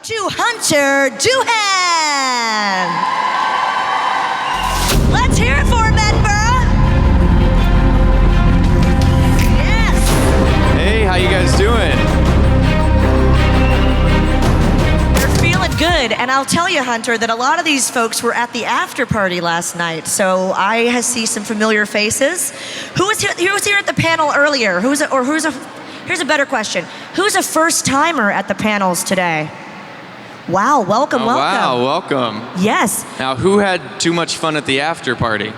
to Hunter Doohan. Let's hear it for him, Edinburgh. Yes. Hey, how you guys doing? They're feeling good, and I'll tell you, Hunter, that a lot of these folks were at the after party last night, so I see some familiar faces. Who was here at the panel earlier? Here's a better question. Who's a first timer at the panels today? Wow, welcome. Wow, welcome. Yes. Now, who had too much fun at the after party?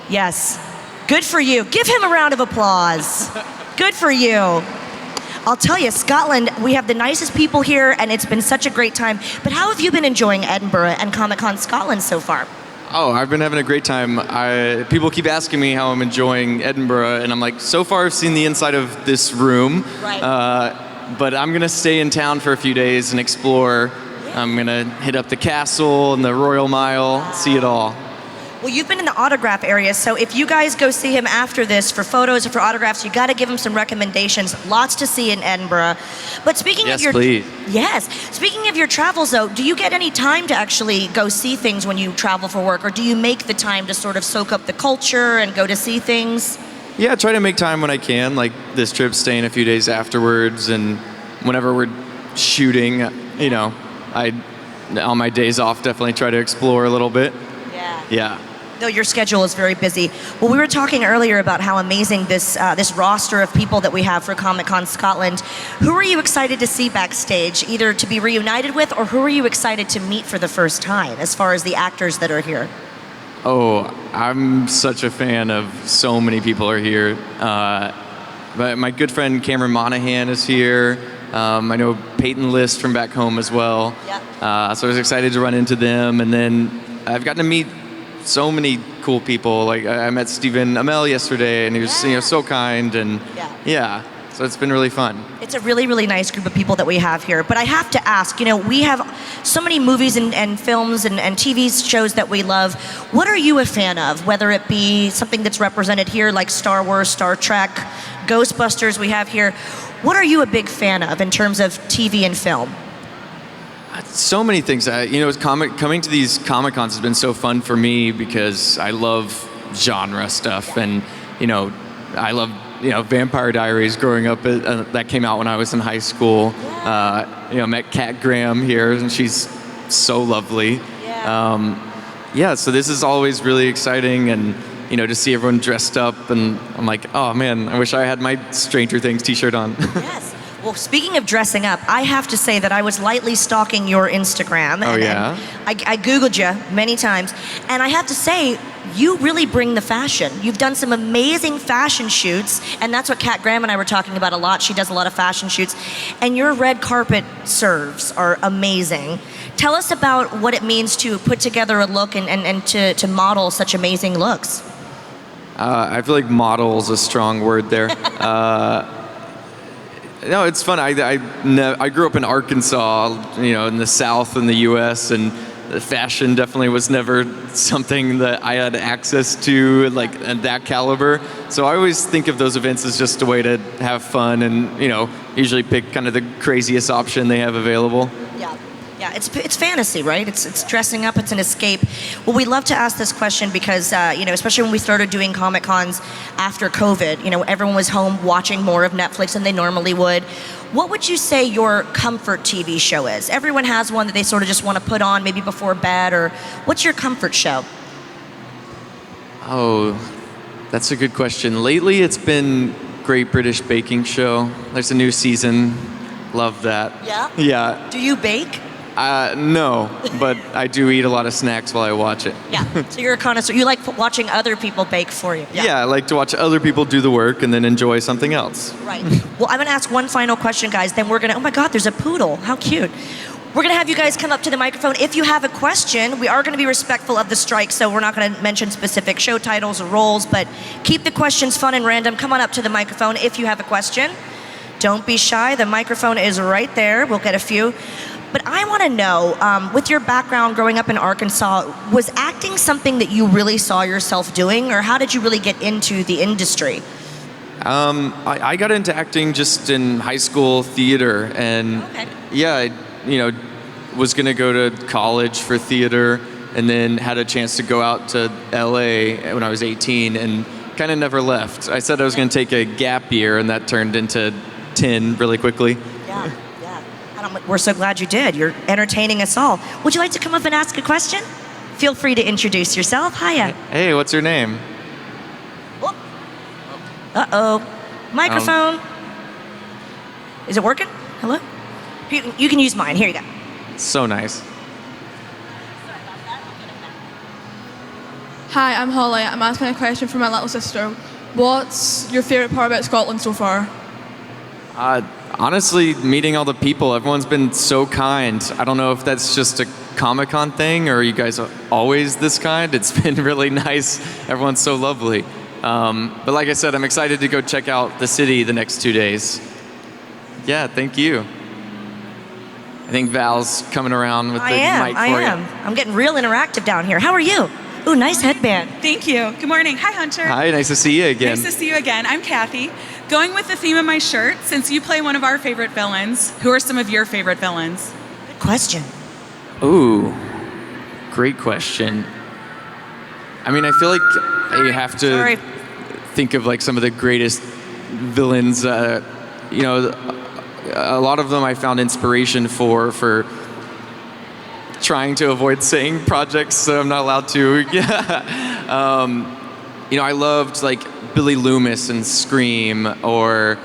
Yes. Good for you. Give him a round of applause. Good for you. I'll tell you, Scotland, we have the nicest people here, and it's been such a great time. But how have you been enjoying Edinburgh and Comic-Con Scotland so far? Oh, I've been having a great time. People keep asking me how I'm enjoying Edinburgh, and I'm like, so far I've seen the inside of this room. Right. But I'm gonna stay in town for a few days and explore. I'm gonna hit up the castle and the Royal Mile, see it all. Well, you've been in the autograph area, so if you guys go see him after this for photos or for autographs, you got to give him some recommendations. Lots to see in Edinburgh. But speaking of your please. Yes, speaking of your travels, though, do you get any time to actually go see things when you travel for work, or do you make the time to sort of soak up the culture and go to see things? Yeah, I try to make time when I can. Like this trip, staying a few days afterwards, and whenever we're shooting, you know, on my days off, definitely try to explore a little bit. Yeah. No, your schedule is very busy. Well, we were talking earlier about how amazing this roster of people that we have for Comic-Con Scotland. Who are you excited to see backstage, either to be reunited with, or who are you excited to meet for the first time, as far as the actors that are here? Oh, I'm such a fan of so many people are here. But my good friend Cameron Monaghan is here. I know Peyton List from back home as well. Yep. So I was excited to run into them, and then I've gotten to meet so many cool people. Like I met Stephen Amell yesterday, and he was so kind, and so it's been really fun. It's a really, really nice group of people that we have here. But I have to ask, we have so many movies and films and TV shows that we love. What are you a fan of? Whether it be something that's represented here, like Star Wars, Star Trek, Ghostbusters we have here. What are you a big fan of in terms of TV and film? So many things. Coming to these Comic-Cons has been so fun for me because I love genre stuff, and I love Vampire Diaries growing up. That came out when I was in high school. Met Kat Graham here, and she's so lovely. So this is always really exciting, and to see everyone dressed up, and I'm like, oh man, I wish I had my Stranger Things t-shirt on. Yes. Well, speaking of dressing up, I have to say that I was lightly stalking your Instagram. And I Googled you many times, and I have to say, you really bring the fashion. You've done some amazing fashion shoots, and that's what Kat Graham and I were talking about a lot. She does a lot of fashion shoots, and your red carpet serves are amazing. Tell us about what it means to put together a look and to model such amazing looks. I feel like model is a strong word there. No, it's fun. I grew up in Arkansas, in the South in the U.S., and the fashion definitely was never something that I had access to, like at that caliber. So I always think of those events as just a way to have fun, and usually pick kind of the craziest option they have available. Yeah, it's fantasy, right? It's dressing up, it's an escape. Well, we love to ask this question because, especially when we started doing Comic-Cons after COVID, everyone was home watching more of Netflix than they normally would. What would you say your comfort TV show is? Everyone has one that they sort of just want to put on maybe before bed, or what's your comfort show? Oh, that's a good question. Lately, it's been Great British Baking Show. There's a new season. Love that. Yeah? Yeah. Do you bake? No, but I do eat a lot of snacks while I watch it. Yeah, so you're a connoisseur. You like watching other people bake for you. Yeah, I like to watch other people do the work and then enjoy something else. Right. Well, I'm going to ask one final question, guys. Then we're going to, oh my God, there's a poodle. How cute. We're going to have you guys come up to the microphone. If you have a question, we are going to be respectful of the strike, so we're not going to mention specific show titles or roles, but keep the questions fun and random. Come on up to the microphone if you have a question. Don't be shy. The microphone is right there. We'll get a few. But I want to know, with your background growing up in Arkansas, was acting something that you really saw yourself doing, or how did you really get into the industry? I got into acting just in high school theater, and I was gonna go to college for theater, and then had a chance to go out to LA when I was 18, and kind of never left. I said I was gonna take a gap year, and that turned into 10 really quickly. Yeah. We're so glad you did. You're entertaining us all. Would you like to come up and ask a question? Feel free to introduce yourself. Hiya. Hey, what's your name? Uh-oh. Microphone. Is it working? Hello? You can use mine. Here you go. So nice. Hi, I'm Holly. I'm asking a question for my little sister. What's your favourite part about Scotland so far? Honestly, meeting all the people. Everyone's been so kind. I don't know if that's just a Comic-Con thing, or you guys are always this kind. It's been really nice. Everyone's so lovely. But like I said, I'm excited to go check out the city the next 2 days. Yeah, thank you. I think Val's coming around with the mic for you. I am. I'm getting real interactive down here. How are you? Ooh, nice headband. Thank you. Good morning. Hi, Hunter. Hi, nice to see you again. Nice to see you again. I'm Kathy. Going with the theme of my shirt, since you play one of our favorite villains, who are some of your favorite villains? Good question. Ooh, great question. I mean, I feel like you have to think of like some of the greatest villains. A lot of them I found inspiration for trying to avoid saying projects that I'm not allowed to. I loved like Billy Loomis and Scream, or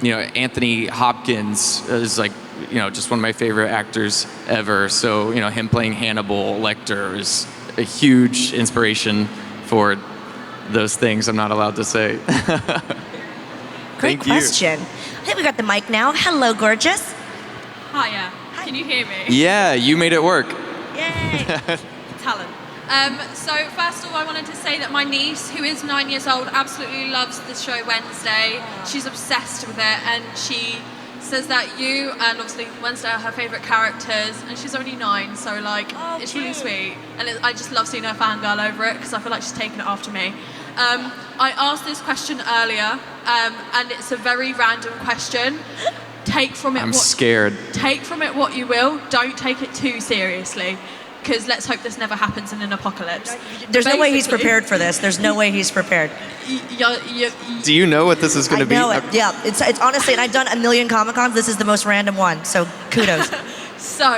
Anthony Hopkins is like just one of my favorite actors ever. So him playing Hannibal Lecter is a huge inspiration for those things I'm not allowed to say. Great question. I think we got the mic now. Hello, gorgeous. Hiya. Can you hear me? Yeah, you made it work. Yay. Talent. So first of all, I wanted to say that my niece, who is 9 years old, absolutely loves the show Wednesday. She's obsessed with it, and she says that you and obviously Wednesday are her favourite characters, and she's only 9, so it's really sweet. And I just love seeing her fangirl over it, because I feel like she's taken it after me. I asked this question earlier, and it's a very random question. Take from it. I'm scared. Take from it what you will. Don't take it too seriously, because let's hope this never happens in an apocalypse. There's no way he's prepared for this. There's no way he's prepared. Do you know what this is going to be? I know it. Yeah, it's honestly, and I've done a million Comic-Cons. This is the most random one. So kudos. So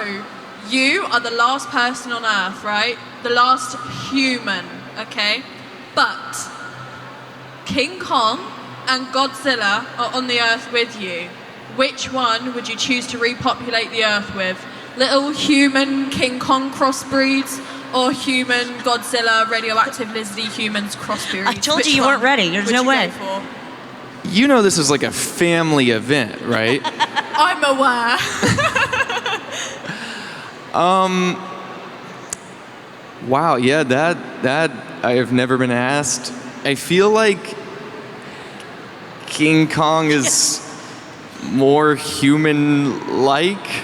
you are the last person on Earth, right? The last human, okay? But King Kong and Godzilla are on the Earth with you. Which one would you choose to repopulate the Earth with? Little human King Kong crossbreeds, or human Godzilla radioactive lizardy humans crossbreeds? I told you weren't ready. There's no way. You know this is like a family event, right? I'm aware. Wow, yeah, that I have never been asked. I feel like King Kong is more human-like.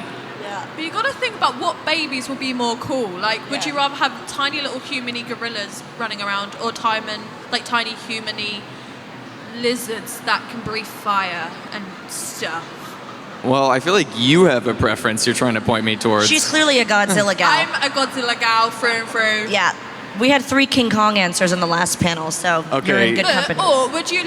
But you got to think about what babies would be more cool. Would you rather have tiny little humany gorillas running around, or tiny humany lizards that can breathe fire and stuff? Well, I feel like you have a preference you're trying to point me towards. She's clearly a Godzilla gal. I'm a Godzilla gal through and through. Yeah. We had 3 King Kong answers in the last panel, so you're in good company. Or would you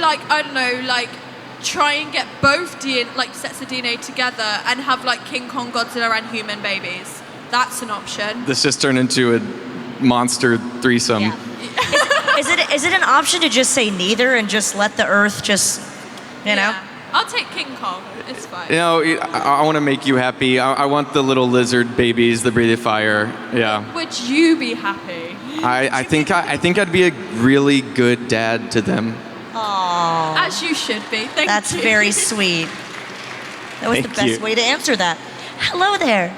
try and get both sets of DNA together and have King Kong, Godzilla, and human babies? That's an option. This just turned into a monster threesome. Yeah. Is it an option to just say neither and just let the Earth just, Yeah. I'll take King Kong. It's fine. I want to make you happy. I want the little lizard babies that breathe fire. Yeah. Would you be happy? I think I'd be a really good dad to them. Aww. As you should be. Thank you. That's very sweet. That was the best way to answer that. Hello there.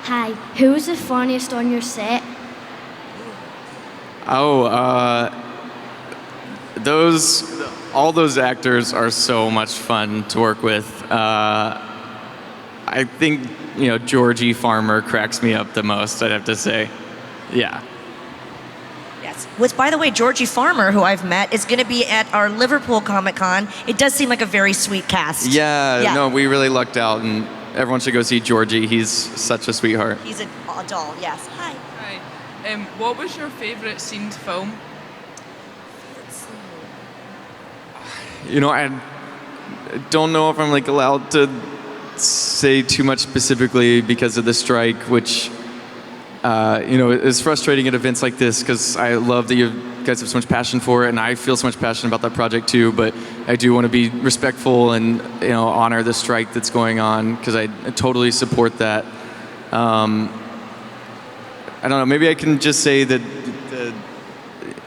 Hi. Who was the funniest on your set? All those actors are so much fun to work with. I think Georgie Farmer cracks me up the most, I'd have to say. Yeah. Yes. Which, by the way, Georgie Farmer, who I've met, is going to be at our Liverpool Comic Con. It does seem like a very sweet cast. Yeah, no, we really lucked out, and everyone should go see Georgie. He's such a sweetheart. He's a doll, yes. Hi. Hi. What was your favorite scene to film? You know, I don't know if I'm like allowed to say too much specifically because of the strike, which you know, is frustrating at events like this because I love that you guys have so much passion for it, and I feel so much passion about that project too. But I do want to be respectful and, you know, honor the strike that's going on because I totally support that. I don't know. Maybe I can just say that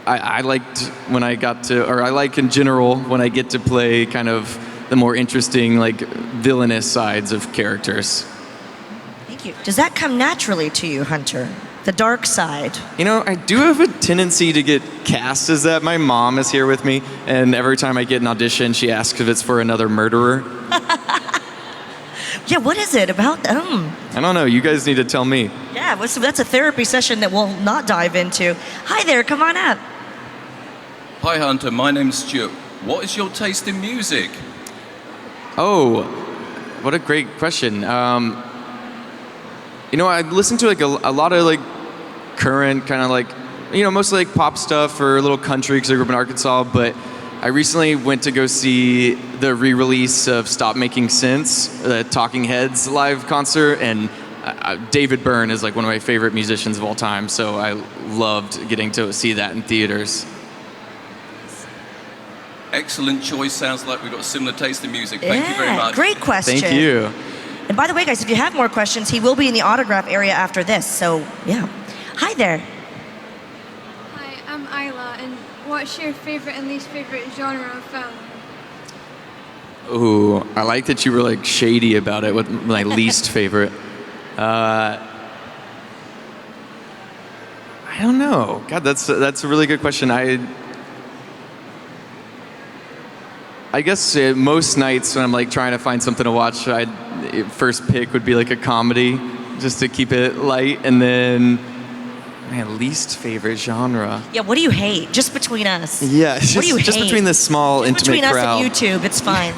I liked when I got to, or I like in general when I get to play kind of the more interesting, like, villainous sides of characters. Thank you. Does that come naturally to you, Hunter? The dark side? You know, I do have a tendency to get cast as that. My mom is here with me, and every time I get an audition, she asks if it's for another murderer. Yeah, what is it about them? I don't know. You guys need to tell me. Yeah, well, so that's a therapy session that we'll not dive into. Hi there, come on up. Hi Hunter, my name's Stuart. What is your taste in music? Oh, what a great question. You know, I listen to like a lot of like current kind of like, you know, mostly like pop stuff or a little country because I grew up in Arkansas. But I recently went to go see the re-release of Stop Making Sense, the Talking Heads live concert, and David Byrne is like one of my favorite musicians of all time. So I loved getting to see that in theaters. Excellent choice. Sounds like we've got a similar taste in music. Thank you very much. Great question. Thank you. And by the way, guys, if you have more questions, he will be in the autograph area after this. So, yeah. Hi there. Hi, I'm Isla, and what's your favorite and least favorite genre of film? Ooh, I like that you were like shady about it with my least favorite. I don't know. God, that's a really good question. I guess most nights when I'm like trying to find something to watch, first pick would be like a comedy, just to keep it light, and then, man, least favorite genre. Yeah, what do you hate? Just between us. Yeah, what do you just hate? between this small, just intimate crowd. Between us and YouTube, it's fine.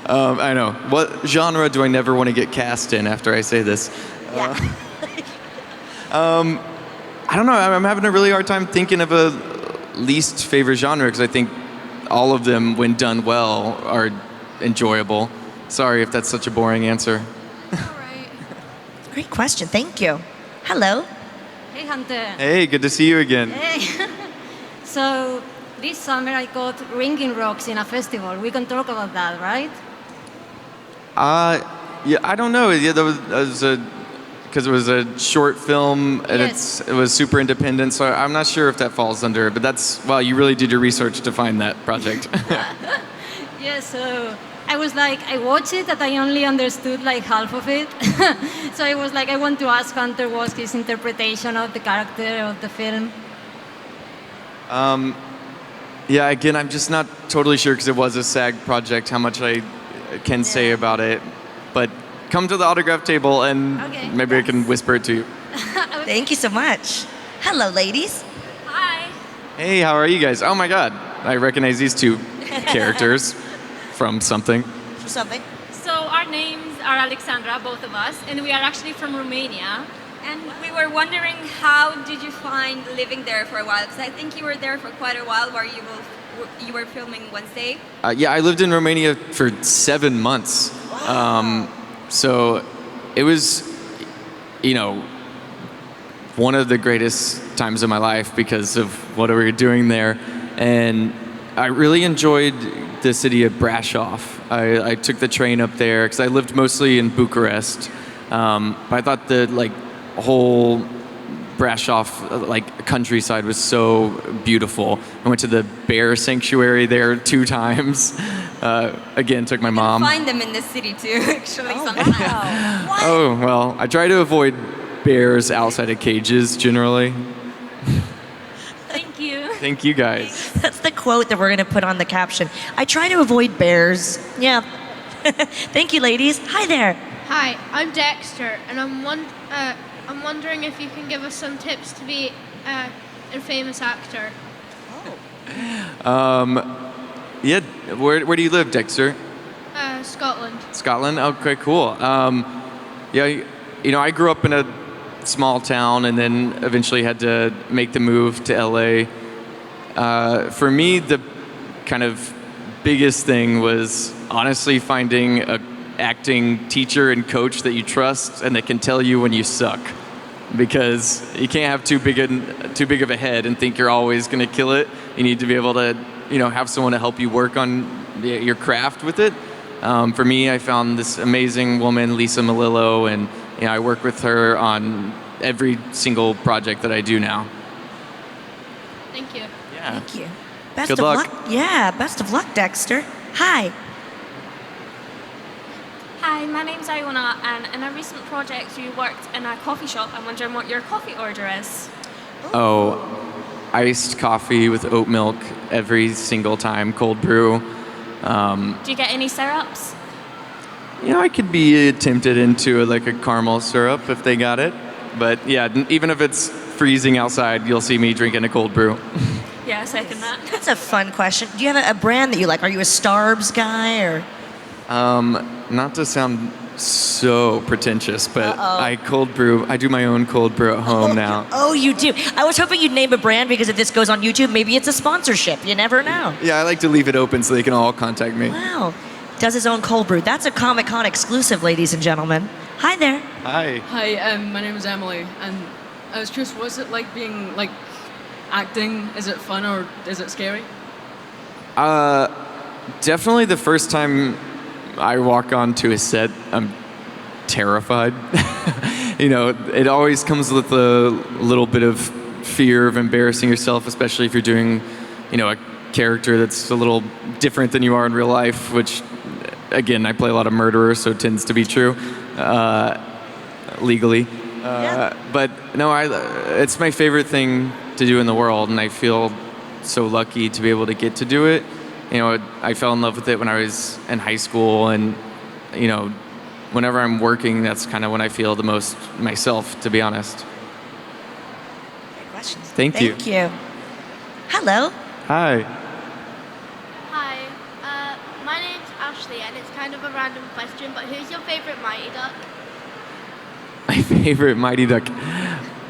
I know. What genre do I never want to get cast in after I say this? Yeah. I don't know. I'm having a really hard time thinking of a least favorite genre because I think all of them, when done well, are enjoyable. Sorry if that's such a boring answer. All right. Great question. Thank you. Hello. Hey, Hunter. Hey, good to see you again. Hey. So, this summer I got Ringing Rocks in a festival. We can talk about that, right? Yeah, I don't know. Yeah, that was because it was a short film and Yes. it was super independent. So I'm not sure if that falls under. But that's, wow, you really did your research to find that project. Yeah, so I was like, I watched it, but I only understood like half of it. So I was like, I want to ask Hunter what's his interpretation of the character of the film. Yeah, again, I'm just not totally sure because it was a SAG project how much I can say about it. But come to the autograph table and maybe I can whisper it to you. Thank you so much. Hello, ladies. Hi. Hey, how are you guys? Oh my God, I recognize these two characters from something. Something. So our names are Alexandra, both of us, and we are actually from Romania. And we were wondering, how did you find living there for a while? Because I think you were there for quite a while where you were filming Wednesday. Yeah, I lived in Romania for 7 months. Wow. So it was, you know, one of the greatest times of my life because of what we were doing there. And I really enjoyed the city of Brasov. I took the train up there because I lived mostly in Bucharest. But I thought the whole Brasov countryside was so beautiful. I went to the bear sanctuary there 2 times. Again, took my mom. You can find them in the city too, actually. Sometimes. Wow. Oh, well, I try to avoid bears outside of cages generally. Thank you. Thank you guys. That's the quote that we're going to put on the caption. I try to avoid bears. Yeah. Thank you, ladies. Hi there. Hi, I'm Dexter, and I'm wondering if you can give us some tips to be and famous actor? Yeah, where do you live, Dexter? Scotland. Scotland? Okay, cool. Yeah, I grew up in a small town and then eventually had to make the move to LA. For me, the kind of biggest thing was honestly finding a acting teacher and coach that you trust and that can tell you when you suck. Because you can't have too big of a head and think you're always going to kill it. You need to be able to, have someone to help you work on your craft with it. For me, I found this amazing woman, Lisa Malillo, and I work with her on every single project that I do now. Thank you. Yeah. Thank you. Best Good of luck. Yeah, best of luck, Dexter. Hi. Hi, my name's Iona, and in a recent project you worked in a coffee shop. I'm wondering what your coffee order is. Oh, iced coffee with oat milk every single time, cold brew. Do you get any syrups? I could be tempted into a caramel syrup if they got it. But yeah, even if it's freezing outside, you'll see me drinking a cold brew. Yeah, second that. That's a fun question. Do you have a brand that you like? Are you a Starbucks guy or? Not to sound so pretentious, but Uh-oh. I do my own cold brew at home now. Oh, you do? I was hoping you'd name a brand because if this goes on YouTube, maybe it's a sponsorship. You never know. Yeah, I like to leave it open so they can all contact me. Wow. Does his own cold brew. That's a Comic-Con exclusive, ladies and gentlemen. Hi there. Hi. Hi, my name is Emily, and I was curious, what's it like being, acting? Is it fun or is it scary? Definitely the first time I walk onto a set, I'm terrified. It always comes with a little bit of fear of embarrassing yourself, especially if you're doing, a character that's a little different than you are in real life, which, again, I play a lot of murderers, so it tends to be true, legally. But no, it's my favorite thing to do in the world, and I feel so lucky to be able to get to do it. I fell in love with it when I was in high school, and whenever I'm working, that's kind of when I feel the most myself, to be honest. Great questions. Thank you. Thank you. Hello. Hi. Hi, my name's Ashley, and it's kind of a random question, but who's your favorite Mighty Duck? My favorite Mighty Duck.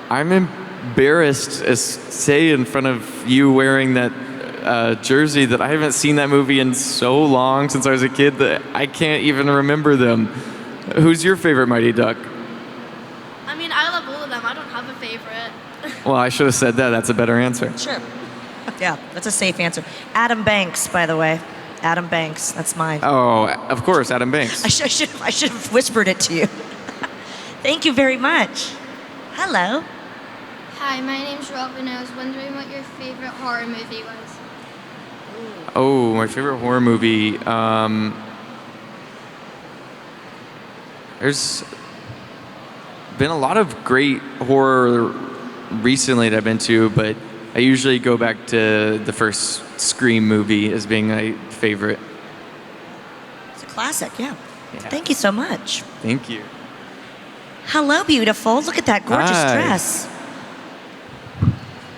I'm embarrassed to say in front of you wearing that jersey that I haven't seen that movie in so long since I was a kid that I can't even remember them. Who's your favorite Mighty Duck? I mean, I love all of them. I don't have a favorite. Well, I should have said that. That's a better answer. Sure. Yeah, that's a safe answer. Adam Banks, by the way. Adam Banks. That's mine. Oh, of course, Adam Banks. I should have whispered it to you. Thank you very much. Hello. Hi, my name's Robin. I was wondering what your favorite horror movie was. Oh, my favorite horror movie. There's been a lot of great horror recently that I've been to, but I usually go back to the first Scream movie as being my favorite. It's a classic, yeah. Thank you so much. Thank you. Hello, beautiful. Look at that gorgeous Hi. dress.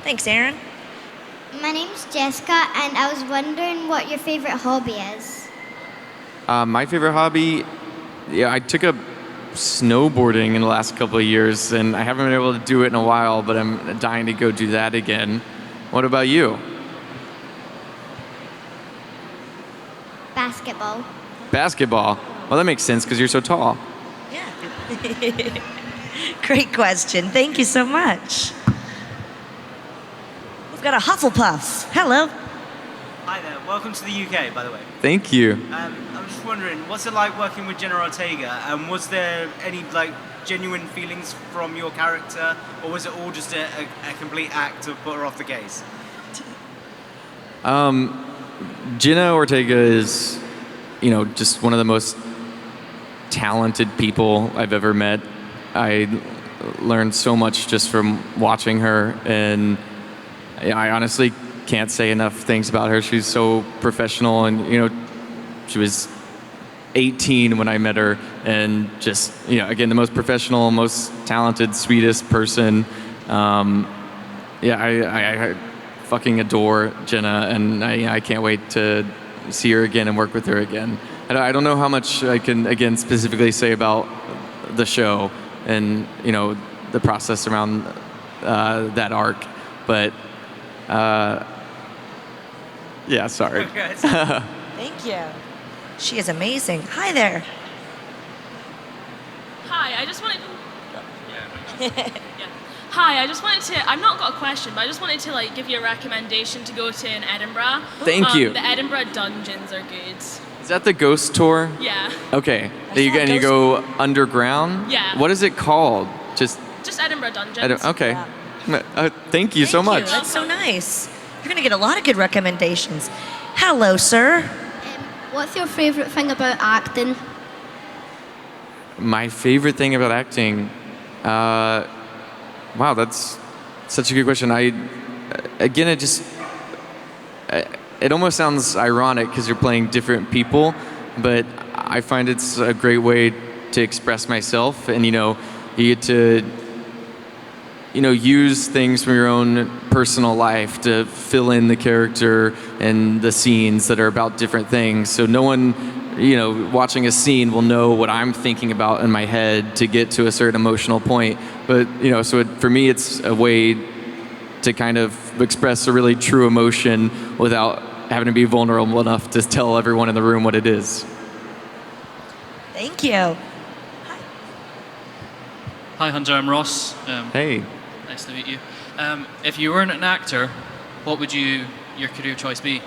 Thanks, Aaron. My name's Jessica, and I was wondering what your favorite hobby is. My favorite hobby, I took up snowboarding in the last couple of years, and I haven't been able to do it in a while, but I'm dying to go do that again. What about you? Basketball. Basketball. Well, that makes sense because you're so tall. Great question. Thank you so much. We've got a Hufflepuff. Hello. Hi there. Welcome to the UK, by the way. Thank you. I'm just wondering, what's it like working with Jenna Ortega? And was there any genuine feelings from your character, or was it all just a complete act to put her off the case? Jenna Ortega is, just one of the most talented people I've ever met. I learned so much just from watching her, and I honestly can't say enough things about her. She's so professional, and she was 18 when I met her, and again, the most professional, most talented, sweetest person. yeah, I fucking adore Jenna, and I can't wait to see her again and work with her again. I don't know how much I can, again, specifically say about the show and, you know, the process around that arc, but yeah, sorry. Thank you. She is amazing. Hi there. Hi, I just wanted. Yeah. Hi, I just wanted to. I've not got a question, but I just wanted to like give you a recommendation to go to in Edinburgh. Thank you. The Edinburgh dungeons are good. Is that the ghost tour? Yeah. Okay. You go underground? Yeah. What is it called? Just Edinburgh dungeons. Okay. Thank you so much. That's so nice. You're going to get a lot of good recommendations. Hello, sir. What's your favorite thing about acting? My favorite thing about acting, wow, that's such a good question. It almost sounds ironic because you're playing different people, but I find it's a great way to express myself, and you get to use things from your own personal life to fill in the character and the scenes that are about different things. So no one, watching a scene will know what I'm thinking about in my head to get to a certain emotional point. But, for me, it's a way to kind of express a really true emotion without having to be vulnerable enough to tell everyone in the room what it is. Thank you. Hi, Hunter. I'm Ross. Hey. Nice to meet you. If you weren't an actor, what would your career choice be?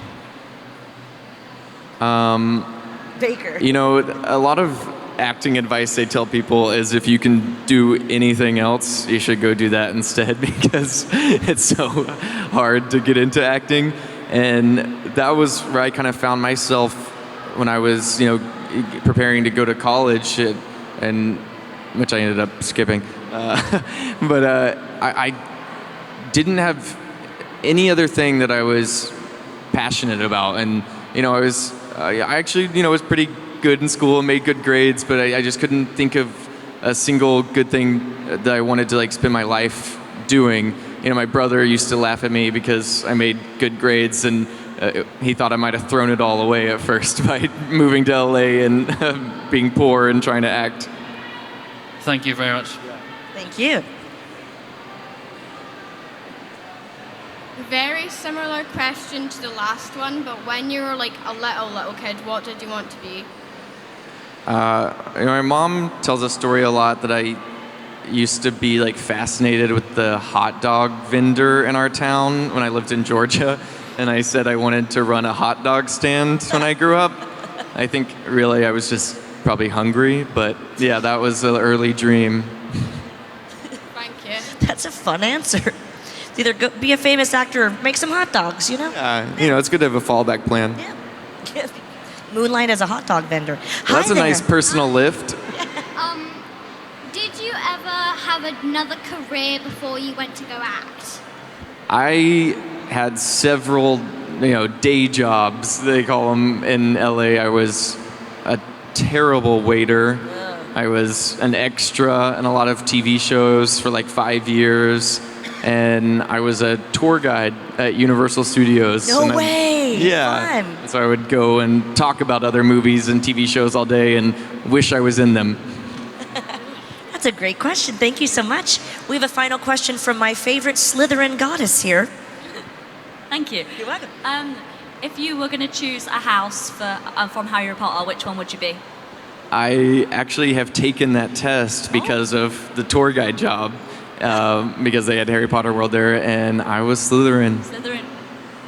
Baker. A lot of acting advice they tell people is if you can do anything else, you should go do that instead because it's so hard to get into acting. And that was where I kind of found myself when I was, preparing to go to college, and which I ended up skipping. But I didn't have any other thing that I was passionate about, and I actually was pretty good in school and made good grades, but I just couldn't think of a single good thing that I wanted to spend my life doing. My brother used to laugh at me because I made good grades, and he thought I might have thrown it all away at first by moving to LA and being poor and trying to act. Thank you very much. Thank you. Very similar question to the last one, but when you were like a little kid, what did you want to be? My mom tells a story a lot that I used to be fascinated with the hot dog vendor in our town when I lived in Georgia, and I said I wanted to run a hot dog stand when I grew up. I think really I was just probably hungry, but yeah, that was an early dream. Thank you. That's a fun answer. It's either be a famous actor or make some hot dogs, Yeah, it's good to have a fallback plan. Yeah. Moonlight as a hot dog vendor. Well, that's Hi a nice there. personal lift. Did you ever have another career before you went to go act? I had several, day jobs, they call them in LA. I was a terrible waiter. I was an extra in a lot of TV shows for 5 years. And I was a tour guide at Universal Studios. No way! Yeah. Fun. So I would go and talk about other movies and TV shows all day and wish I was in them. That's a great question. Thank you so much. We have a final question from my favorite Slytherin goddess here. Thank you. You're welcome. If you were going to choose a house from Harry Potter, which one would you be? I actually have taken that test because of the tour guide job. Because they had Harry Potter World there, and I was Slytherin. Slytherin.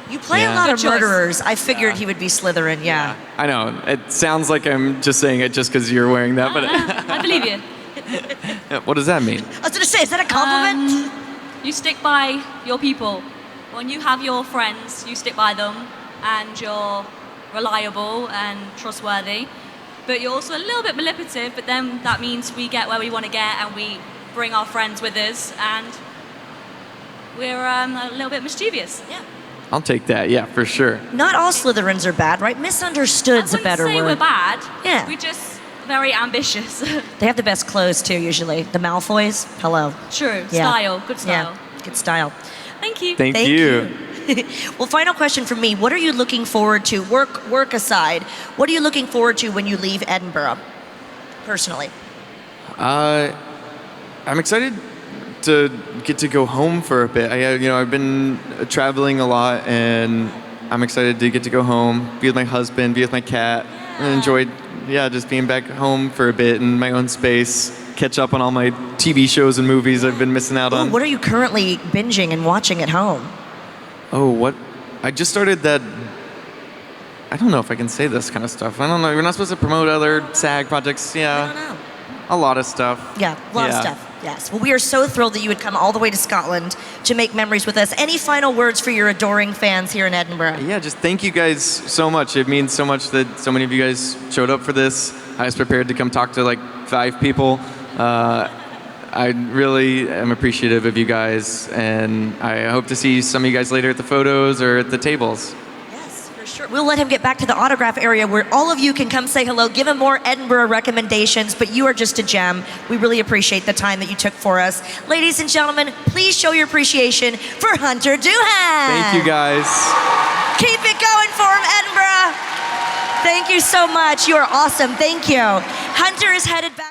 You play a lot of murderers. I figured he would be Slytherin, yeah. I know. It sounds like I'm just saying it just because you're wearing that, but I believe you. What does that mean? I was going to say, is that a compliment? You stick by your people. When you have your friends, you stick by them, and you're reliable and trustworthy. But you're also a little bit manipulative, but then that means we get where we want to get, and we bring our friends with us, and we're a little bit mischievous. Yeah. I'll take that, yeah, for sure. Not all Slytherins are bad, right? Misunderstood's a better I wouldn't say word. we're bad. Yeah. We're just very ambitious. They have the best clothes, too, usually. The Malfoys, hello. True. Yeah. Style. Good style. Yeah, good style. Thank you. Thank you. Well, final question from me. What are you looking forward to, work aside, what are you looking forward to when you leave Edinburgh, personally? I'm excited to get to go home for a bit. I've been traveling a lot, and I'm excited to get to go home, be with my husband, be with my cat, and enjoy, just being back home for a bit in my own space, catch up on all my TV shows and movies I've been missing out on. What are you currently binging and watching at home? I just started that. I don't know if I can say this kind of stuff. I don't know. You're not supposed to promote other SAG projects. Yeah. I don't know. A lot of stuff. Yeah, a lot of stuff. Yes. Well, we are so thrilled that you would come all the way to Scotland to make memories with us. Any final words for your adoring fans here in Edinburgh? Yeah, just thank you guys so much. It means so much that so many of you guys showed up for this. I was prepared to come talk to like 5 people. I really am appreciative of you guys, and I hope to see some of you guys later at the photos or at the tables. For sure. We'll let him get back to the autograph area where all of you can come say hello, give him more Edinburgh recommendations, but you are just a gem. We really appreciate the time that you took for us. Ladies and gentlemen, please show your appreciation for Hunter Doohan. Thank you, guys. Keep it going for him, Edinburgh. Thank you so much. You are awesome. Thank you. Hunter is headed back.